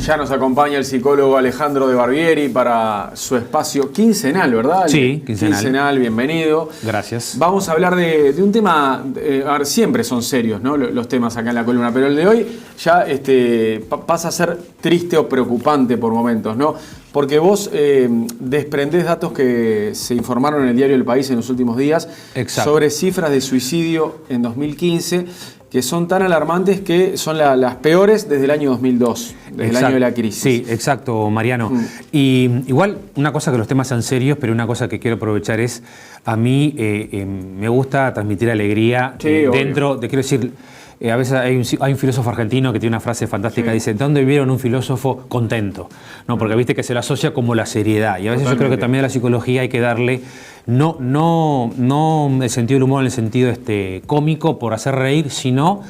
Ya nos acompaña el psicólogo Alejandro de Barbieri para su espacio quincenal, ¿verdad? Sí, quincenal. Quincenal, bienvenido. Gracias. Vamos a hablar de un tema, a ver, siempre son serios, ¿no? Los temas acá en la columna, pero el de hoy ya pasa a ser triste o preocupante por momentos, ¿no? Porque vos desprendés datos que se informaron en el diario El País en los últimos días. Exacto. Sobre cifras de suicidio en 2015 que son tan alarmantes que son las peores desde el año 2002, desde el año de la crisis. Sí, exacto, Mariano. Y igual, una cosa que los temas sean serios, pero una cosa que quiero aprovechar es, a mí me gusta transmitir alegría dentro de, quiero decir, a veces hay un filósofo argentino que tiene una frase fantástica, dice, ¿dónde vieron un filósofo contento? No, porque viste que se lo asocia como la seriedad. Y a veces yo creo que también a la psicología hay que darle, no el sentido del humor en el sentido cómico por hacer reír, sino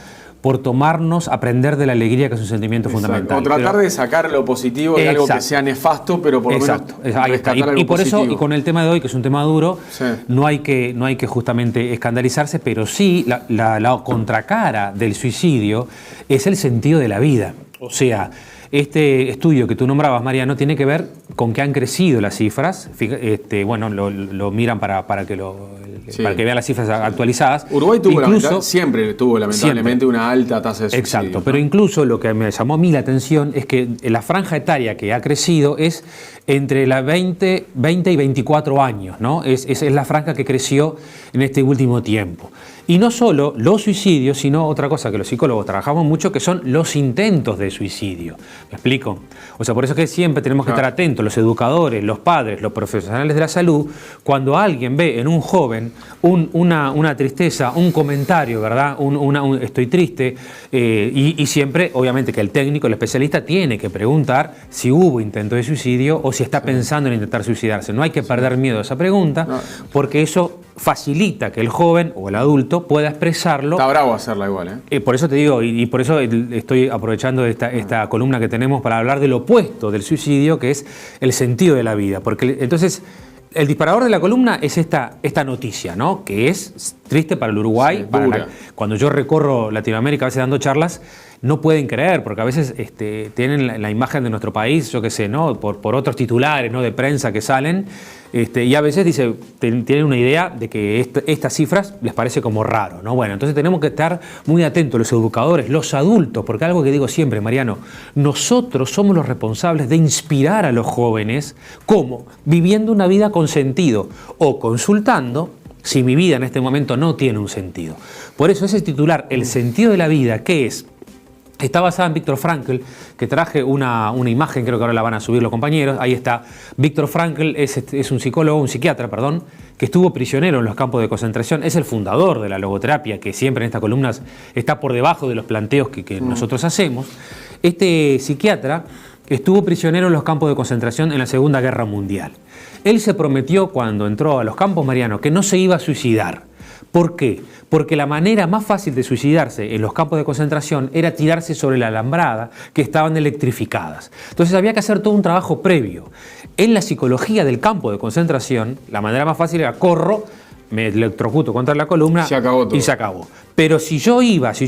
por tomarnos, aprender de la alegría, que es un sentimiento fundamental. O tratar de sacar lo positivo de algo que sea nefasto, pero por lo menos rescatar algo y por positivo. eso, y con el tema de hoy, que es un tema duro, no hay que justamente escandalizarse, pero sí la contracara del suicidio es el sentido de la vida. O sea, este estudio que tú nombrabas, Mariano, tiene que ver con que han crecido las cifras. Bueno, lo miran para que vean las cifras actualizadas. Uruguay siempre tuvo lamentablemente una alta tasa de suicidio. Exacto, ¿no? Pero incluso lo que me llamó a mí la atención es que la franja etaria que ha crecido es entre la 20 y 24 años, ¿no? Es la franja que creció en este último tiempo. Y no solo los suicidios, sino otra cosa que los psicólogos trabajamos mucho, que son los intentos de suicidio. ¿Me explico? O sea, por eso es que siempre tenemos que estar atentos, los educadores, los padres, los profesionales de la salud, cuando alguien ve en un joven una tristeza, un comentario, ¿verdad? Estoy triste, y siempre, obviamente, que el técnico, el especialista, tiene que preguntar si hubo intento de suicidio o si está pensando en intentar suicidarse. No hay que perder miedo a esa pregunta, porque eso facilita que el joven o el adulto pueda expresarlo. Está bravo hacerla igual, ¿eh? Por eso te digo, y por eso estoy aprovechando esta columna que tenemos para hablar del opuesto del suicidio, que es el sentido de la vida. Porque entonces, el disparador de la columna es esta noticia, ¿no? Que es triste para el Uruguay. Cuando yo recorro Latinoamérica, a veces dando charlas, no pueden creer, porque a veces tienen la imagen de nuestro país, yo qué sé, ¿no? Por otros titulares, ¿no? De prensa que salen, y a veces tienen una idea de que estas cifras les parece como raro, ¿no? Bueno, entonces tenemos que estar muy atentos, los educadores, los adultos, porque algo que digo siempre, Mariano, nosotros somos los responsables de inspirar a los jóvenes, ¿cómo? Viviendo una vida con sentido o consultando si mi vida en este momento no tiene un sentido. Por eso ese titular, el sentido de la vida, ¿qué es? Está basada en Viktor Frankl, que traje una imagen, creo que ahora la van a subir los compañeros. Ahí está. Viktor Frankl es un psiquiatra, que estuvo prisionero en los campos de concentración. Es el fundador de la logoterapia, que siempre en estas columnas está por debajo de los planteos que nosotros hacemos. Este psiquiatra estuvo prisionero en los campos de concentración en la Segunda Guerra Mundial. Él se prometió cuando entró a los campos, Mariano, que no se iba a suicidar. ¿Por qué? Porque la manera más fácil de suicidarse en los campos de concentración era tirarse sobre la alambrada, que estaban electrificadas. Entonces había que hacer todo un trabajo previo. En la psicología del campo de concentración, la manera más fácil era corro, me electrocuto contra la columna y se acabó. Pero si yo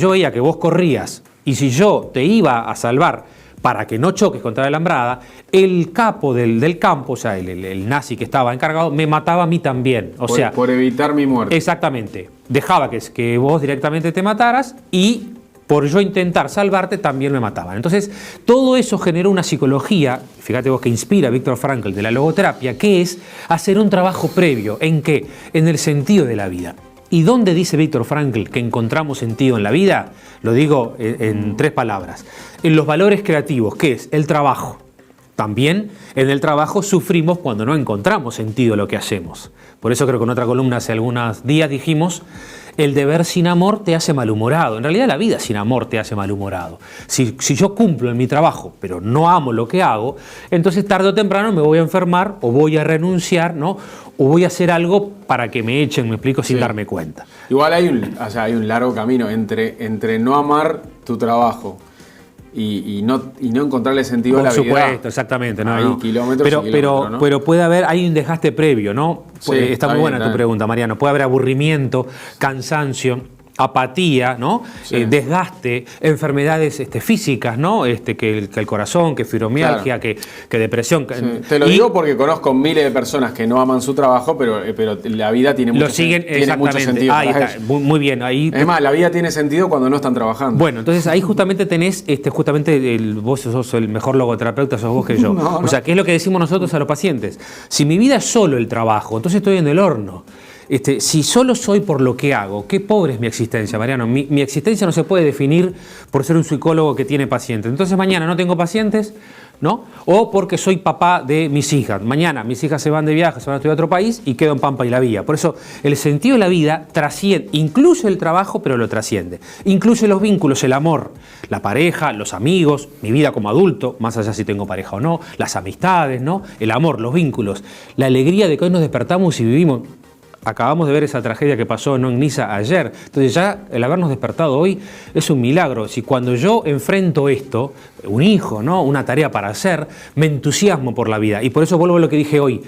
veía que vos corrías y si yo te iba a salvar para que no choques contra la alambrada, el capo del campo, o sea, el nazi que estaba encargado, me mataba a mí también. Por evitar mi muerte. Exactamente. Dejaba que vos directamente te mataras y por yo intentar salvarte también me mataban. Entonces, todo eso generó una psicología, fíjate vos, que inspira a Viktor Frankl de la logoterapia, que es hacer un trabajo previo. ¿En qué? En el sentido de la vida. ¿Y dónde dice Viktor Frankl que encontramos sentido en la vida? Lo digo en 3 palabras. En los valores creativos, que es el trabajo. También en el trabajo sufrimos cuando no encontramos sentido en lo que hacemos. Por eso creo que en otra columna hace algunos días dijimos, el deber sin amor te hace malhumorado. En realidad la vida sin amor te hace malhumorado. Si yo cumplo en mi trabajo, pero no amo lo que hago, entonces tarde o temprano me voy a enfermar o voy a renunciar, ¿no? O voy a hacer algo para que me echen, me explico, sin darme cuenta. Igual hay un largo camino entre no amar tu trabajo y no encontrarle sentido a la vida. Por supuesto, exactamente. Hay kilómetros y kilómetros, ¿no? Pero puede haber, hay un desgaste previo, ¿no? Está muy buena tu pregunta, Mariano. Puede haber aburrimiento, cansancio. apatía, ¿no? Sí. Desgaste, enfermedades físicas, ¿no? Que el corazón, que fibromialgia, Claro. que depresión. Sí. Te lo digo porque conozco miles de personas que no aman su trabajo, pero la vida tiene mucho, tiene mucho sentido. Ahí para está, ellos. muy bien. Ahí Es más, la vida tiene sentido cuando no están trabajando. bueno, entonces ahí justamente tenés, vos sos el mejor logoterapeuta, sos vos que yo. No. O sea, ¿qué es lo que decimos nosotros a los pacientes? Si mi vida es solo el trabajo, entonces estoy en el horno. Si solo soy por lo que hago, qué pobre es mi existencia, Mariano. Mi existencia no se puede definir por ser un psicólogo que tiene pacientes. Entonces mañana no tengo pacientes, ¿no? O porque soy papá de mis hijas. Mañana mis hijas se van de viaje, se van a estudiar a otro país y quedo en Pampa y la Vía. Por eso el sentido de la vida trasciende, incluye el trabajo, pero lo trasciende. Incluye los vínculos, el amor, la pareja, los amigos, mi vida como adulto, más allá si tengo pareja o no, las amistades, ¿no? El amor, los vínculos, la alegría de que hoy nos despertamos y vivimos. Acabamos de ver esa tragedia que pasó en Niza ayer. Entonces ya el habernos despertado hoy es un milagro. Si cuando yo enfrento esto, un hijo, ¿no? Una tarea para hacer, me entusiasmo por la vida. Y por eso vuelvo a lo que dije hoy.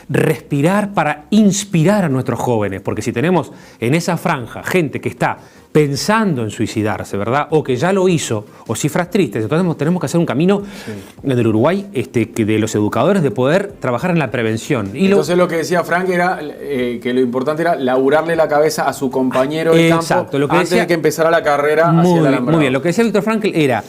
Respirar para inspirar a nuestros jóvenes. Porque si tenemos en esa franja gente que está pensando en suicidarse, ¿verdad? O que ya lo hizo, o cifras tristes. Entonces tenemos que hacer un camino en el Uruguay de los educadores de poder trabajar en la prevención. Y entonces lo que decía Frank era que lo importante era laburarle la cabeza a su compañero de campo lo que antes decía, de que empezara la carrera hacia el alambrado. Muy bien, lo que decía Víctor Frankl era,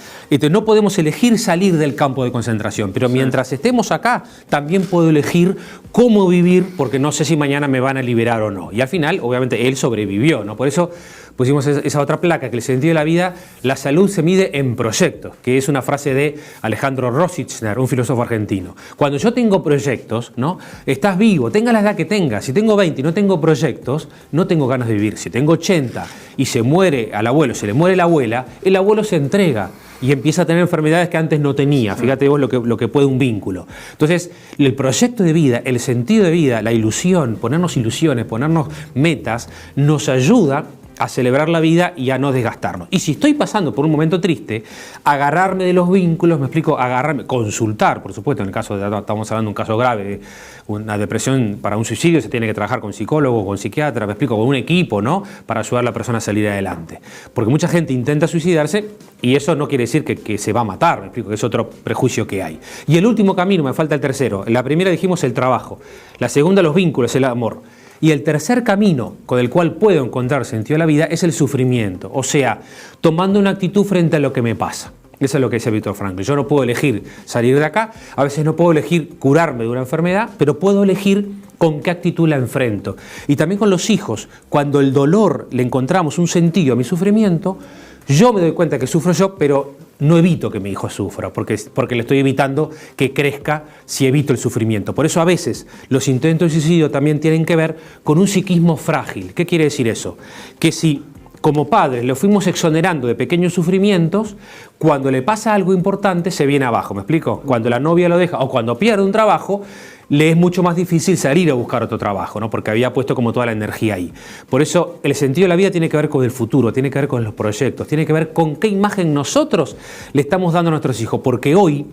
no podemos elegir salir del campo de concentración, pero mientras estemos acá, también puedo elegir cómo vivir, porque no sé si mañana me van a liberar o no. Y al final, obviamente, él sobrevivió, ¿no? Por eso pusimos esa otra placa, que el sentido de la vida, la salud se mide en proyectos, que es una frase de Alejandro Rosichner, un filósofo argentino. Cuando yo tengo proyectos, ¿no? Estás vivo, tenga la edad que tengas. Si tengo 20 y no tengo proyectos, no tengo ganas de vivir. Si tengo 80 y se muere al abuelo, se le muere la abuela, el abuelo se entrega y empieza a tener enfermedades que antes no tenía. Fíjate vos lo que puede un vínculo. Entonces, el proyecto de vida, el sentido de vida, la ilusión, ponernos ilusiones, ponernos metas, nos ayuda a celebrar la vida y a no desgastarnos. Y si estoy pasando por un momento triste, agarrarme de los vínculos, me explico, consultar, por supuesto, en el caso estamos hablando de un caso grave, de una depresión para un suicidio, se tiene que trabajar con psicólogo, con psiquiatra, me explico, con un equipo, ¿no? Para ayudar a la persona a salir adelante. Porque mucha gente intenta suicidarse y eso no quiere decir que se va a matar, me explico, que es otro prejuicio que hay. Y el último camino, me falta el tercero. En la primera dijimos el trabajo, la segunda los vínculos, el amor. Y el tercer camino con el cual puedo encontrar sentido a la vida es el sufrimiento, o sea, tomando una actitud frente a lo que me pasa. Eso es lo que dice Víctor Frankl. Yo no puedo elegir salir de acá, a veces no puedo elegir curarme de una enfermedad, pero puedo elegir con qué actitud la enfrento. Y también con los hijos, cuando el dolor le encontramos un sentido a mi sufrimiento, yo me doy cuenta que sufro yo, pero no evito que mi hijo sufra, porque le estoy evitando que crezca si evito el sufrimiento. Por eso a veces los intentos de suicidio también tienen que ver con un psiquismo frágil. ¿Qué quiere decir eso? Que si como padres lo fuimos exonerando de pequeños sufrimientos, cuando le pasa algo importante se viene abajo, ¿me explico? Cuando la novia lo deja o cuando pierde un trabajo, le es mucho más difícil salir a buscar otro trabajo, ¿no? Porque había puesto como toda la energía ahí. Por eso el sentido de la vida tiene que ver con el futuro, tiene que ver con los proyectos, tiene que ver con qué imagen nosotros le estamos dando a nuestros hijos. Porque hoy,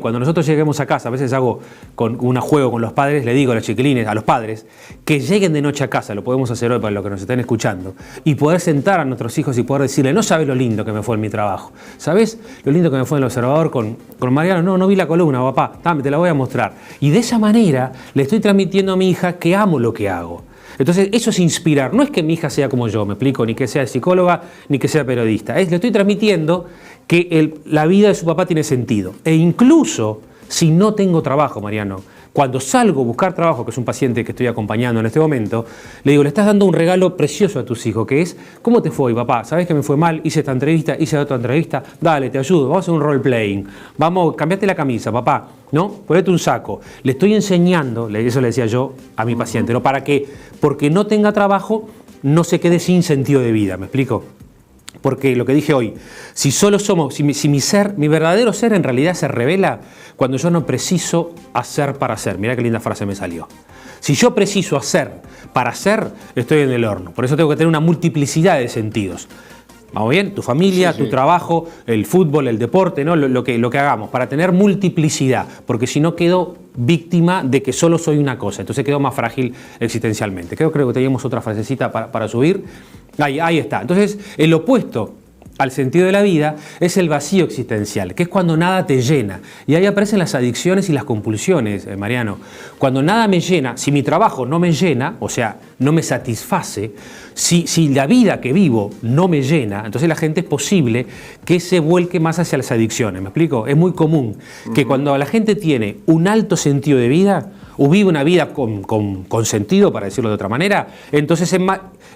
cuando nosotros lleguemos a casa, a veces hago con un juego con los padres, le digo a los chiquilines, a los padres, que lleguen de noche a casa, lo podemos hacer hoy para los que nos estén escuchando, y poder sentar a nuestros hijos y poder decirle, no sabes lo lindo que me fue en mi trabajo, ¿sabes lo lindo que me fue en el Observador con Mariano? No vi la columna, papá, dame, te la voy a mostrar. Y de esa manera le estoy transmitiendo a mi hija que amo lo que hago. Entonces, eso es inspirar. No es que mi hija sea como yo, me explico, ni que sea psicóloga, ni que sea periodista. Le estoy transmitiendo que la vida de su papá tiene sentido. E incluso si no tengo trabajo, Mariano, cuando salgo a buscar trabajo, que es un paciente que estoy acompañando en este momento, le digo, le estás dando un regalo precioso a tus hijos, que es, ¿cómo te fue, papá? ¿Sabés que me fue mal? Hice esta entrevista, hice otra entrevista. Dale, te ayudo, vamos a hacer un role-playing. Vamos, cambiate la camisa, papá, ¿no? Ponete un saco. Le estoy enseñando, eso le decía yo a mi paciente, ¿no? Para que, porque no tenga trabajo, no se quede sin sentido de vida, ¿me explico? Porque lo que dije hoy, si solo somos, si mi verdadero ser en realidad se revela cuando yo no preciso hacer para ser. Mirá qué linda frase me salió. Si yo preciso hacer para ser, estoy en el horno. Por eso tengo que tener una multiplicidad de sentidos. ¿Vamos bien? Tu familia, tu trabajo, el fútbol, el deporte, ¿no? Lo que hagamos, para tener multiplicidad. Porque si no quedo víctima de que solo soy una cosa. Entonces quedo más frágil existencialmente. Creo que teníamos otra frasecita para subir. Ahí está. Entonces, el opuesto al sentido de la vida es el vacío existencial, que es cuando nada te llena. Y ahí aparecen las adicciones y las compulsiones, Mariano. Cuando nada me llena, si mi trabajo no me llena, o sea, no me satisface, si la vida que vivo no me llena, entonces la gente es posible que se vuelque más hacia las adicciones. ¿Me explico? Es muy común que cuando la gente tiene un alto sentido de vida, o vive una vida con sentido, para decirlo de otra manera, entonces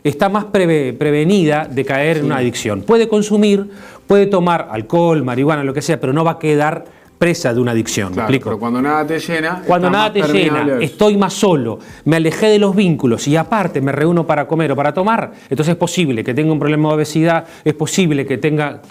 está más prevenida de caer en una adicción. Puede consumir, puede tomar alcohol, marihuana, lo que sea, pero no va a quedar presa de una adicción. Claro, ¿me explico? pero cuando nada te llena, cuando nada te llena, estoy más solo, me alejé de los vínculos y aparte me reúno para comer o para tomar, entonces es posible que tenga un problema de obesidad, es posible que tenga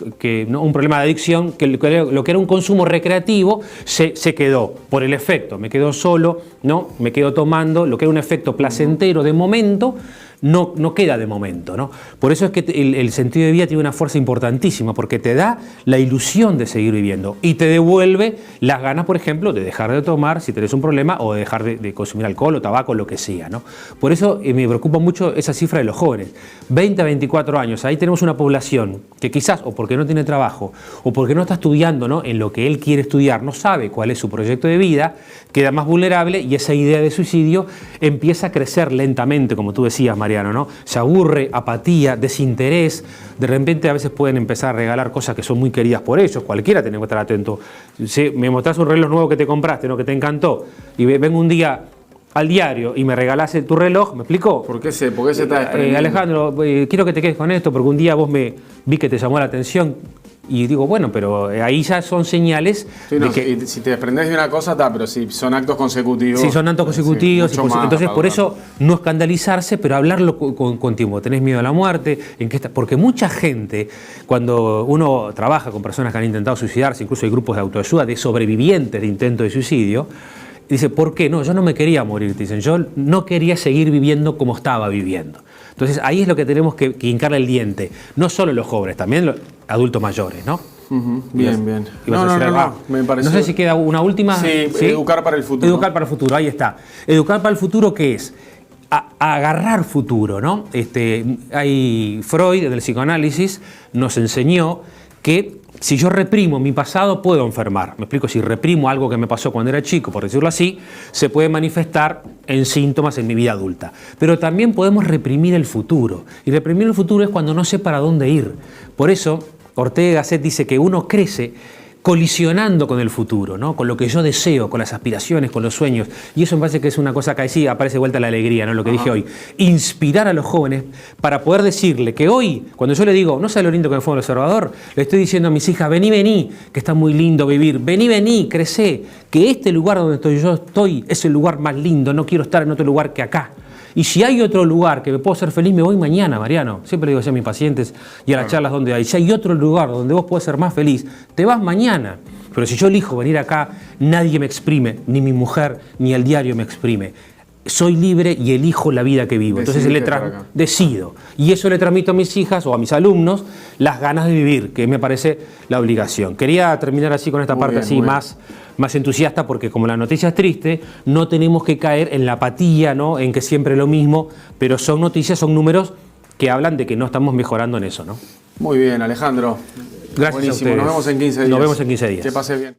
un problema de adicción, que lo que era un consumo recreativo se quedó por el efecto, me quedo solo, ¿no? Me quedo tomando, lo que era un efecto placentero de momento, no queda de momento, ¿no? Por eso es que el sentido de vida tiene una fuerza importantísima, porque te da la ilusión de seguir viviendo y te devuelve las ganas, por ejemplo, de dejar de tomar si tenés un problema o de dejar de consumir alcohol o tabaco, lo que sea, ¿no? Por eso me preocupa mucho esa cifra de los jóvenes. 20 a 24 años, ahí tenemos una población que quizás, o porque no tiene trabajo, o porque no está estudiando, ¿no?, en lo que él quiere estudiar, no sabe cuál es su proyecto de vida, queda más vulnerable y esa idea de suicidio empieza a crecer lentamente, como tú decías, María. ¿No? Se aburre, apatía, desinterés. De repente a veces pueden empezar a regalar cosas que son muy queridas por ellos. Cualquiera tiene que estar atento. Si me mostrás un reloj nuevo que te compraste, ¿no?, que te encantó, y vengo un día al diario y me regalás tu reloj, ¿me explico? ¿Por qué se está desprendiendo? Alejandro, quiero que te quedes con esto porque un día vos vi que te llamó la atención. Y digo, bueno, pero ahí ya son señales de que... Si te desprendés de una cosa, está, pero si son actos consecutivos... Si son actos consecutivos, sí, entonces por eso no escandalizarse, pero hablarlo con tiempo. ¿Tenés miedo a la muerte? Porque mucha gente, cuando uno trabaja con personas que han intentado suicidarse, incluso hay grupos de autoayuda de sobrevivientes de intento de suicidio, dice, ¿por qué? No, yo no me quería morir, dicen, yo no quería seguir viviendo como estaba viviendo. Entonces ahí es lo que tenemos que hincarle el diente, no solo los jóvenes, también los adultos mayores, ¿no? Bien. No, me pareció... No sé si queda una última. Sí, educar para el futuro. Educar para el futuro, ahí está. Educar para el futuro, ¿qué es? Agarrar futuro, ¿no? Freud, del psicoanálisis, nos enseñó que si yo reprimo mi pasado, puedo enfermar. Me explico, si reprimo algo que me pasó cuando era chico, por decirlo así, se puede manifestar en síntomas en mi vida adulta. Pero también podemos reprimir el futuro. Y reprimir el futuro es cuando no sé para dónde ir. Por eso, Ortega y Gasset dice que uno crece colisionando con el futuro, ¿no?, con lo que yo deseo, con las aspiraciones, con los sueños. Y eso me parece que es una cosa que ahí sí aparece de vuelta la alegría, ¿no?, lo que dije hoy. Inspirar a los jóvenes para poder decirle que hoy, cuando yo le digo, no sé lo lindo que me fue el observador, le estoy diciendo a mis hijas, vení, que está muy lindo vivir, vení, crecé, que este lugar donde yo estoy es el lugar más lindo, no quiero estar en otro lugar que acá. Y si hay otro lugar que me puedo hacer feliz, me voy mañana, Mariano. Siempre le digo así a mis pacientes y a las charlas donde hay. Si hay otro lugar donde vos podés ser más feliz, te vas mañana. Pero si yo elijo venir acá, nadie me exprime, ni mi mujer, ni el diario me exprime. Soy libre y elijo la vida que vivo. Entonces decido. Y eso le transmito a mis hijas o a mis alumnos las ganas de vivir, que me parece la obligación. Quería terminar así con esta parte así más entusiasta, porque como la noticia es triste, no tenemos que caer en la apatía, ¿no?, en que siempre lo mismo, pero son noticias, son números que hablan de que no estamos mejorando en eso, ¿no? Muy bien, Alejandro. Gracias. Buenísimo. A ustedes. Nos vemos en 15 días. Nos vemos en 15 días. Que pase bien.